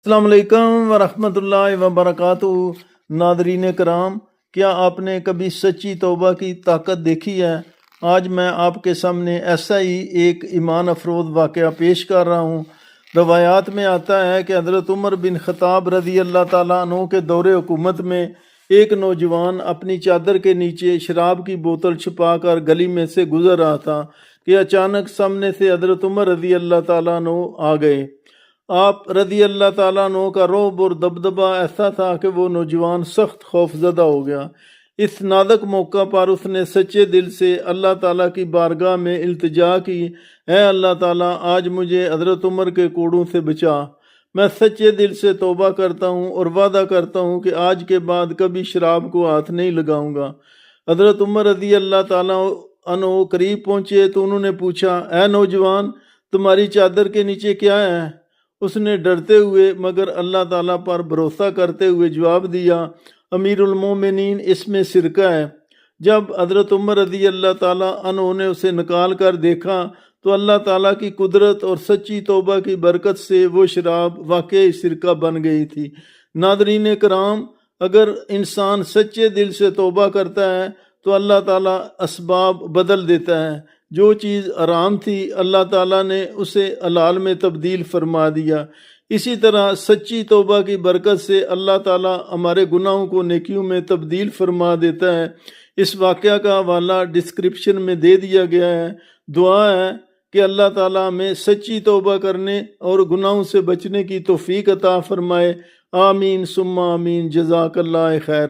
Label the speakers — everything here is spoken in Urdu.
Speaker 1: السلام علیکم ورحمۃ اللہ وبرکاتہ۔ ناظرین کرام، کیا آپ نے کبھی سچی توبہ کی طاقت دیکھی ہے؟ آج میں آپ کے سامنے ایسا ہی ایک ایمان افروز واقعہ پیش کر رہا ہوں۔ روایات میں آتا ہے کہ حضرت عمر بن خطاب رضی اللہ تعالیٰ عنہ کے دور حکومت میں ایک نوجوان اپنی چادر کے نیچے شراب کی بوتل چھپا کر گلی میں سے گزر رہا تھا کہ اچانک سامنے سے حضرت عمر رضی اللہ تعالیٰ عنہ آ گئے۔ آپ رضی اللہ تعالیٰ عنہ کا رعب اور دبدبہ ایسا تھا کہ وہ نوجوان سخت خوف زدہ ہو گیا۔ اس نازک موقع پر اس نے سچے دل سے اللہ تعالیٰ کی بارگاہ میں التجا کی، اے اللہ تعالیٰ، آج مجھے حضرت عمر کے کوڑوں سے بچا۔ میں سچے دل سے توبہ کرتا ہوں اور وعدہ کرتا ہوں کہ آج کے بعد کبھی شراب کو ہاتھ نہیں لگاؤں گا۔ حضرت عمر رضی اللہ تعالیٰ عنہ قریب پہنچے تو انہوں نے پوچھا، اے نوجوان، تمہاری چادر کے نیچے کیا ہے؟ اس نے ڈرتے ہوئے مگر اللہ تعالیٰ پر بھروسہ کرتے ہوئے جواب دیا، امیر المومنین، اس میں سرکہ ہے۔ جب حضرت عمر رضی اللہ تعالیٰ عنہ نے اسے نکال کر دیکھا تو اللہ تعالیٰ کی قدرت اور سچی توبہ کی برکت سے وہ شراب واقعی سرکہ بن گئی تھی۔ ناظرین کرام، اگر انسان سچے دل سے توبہ کرتا ہے تو اللہ تعالیٰ اسباب بدل دیتا ہے۔ جو چیز حرام تھی اللہ تعالیٰ نے اسے حلال میں تبدیل فرما دیا۔ اسی طرح سچی توبہ کی برکت سے اللہ تعالیٰ ہمارے گناہوں کو نیکیوں میں تبدیل فرما دیتا ہے۔ اس واقعہ کا حوالہ ڈسکرپشن میں دے دیا گیا ہے۔ دعا ہے کہ اللہ تعالیٰ ہمیں سچی توبہ کرنے اور گناہوں سے بچنے کی توفیق عطا فرمائے۔ آمین ثم آمین۔ جزاک اللہ خیر۔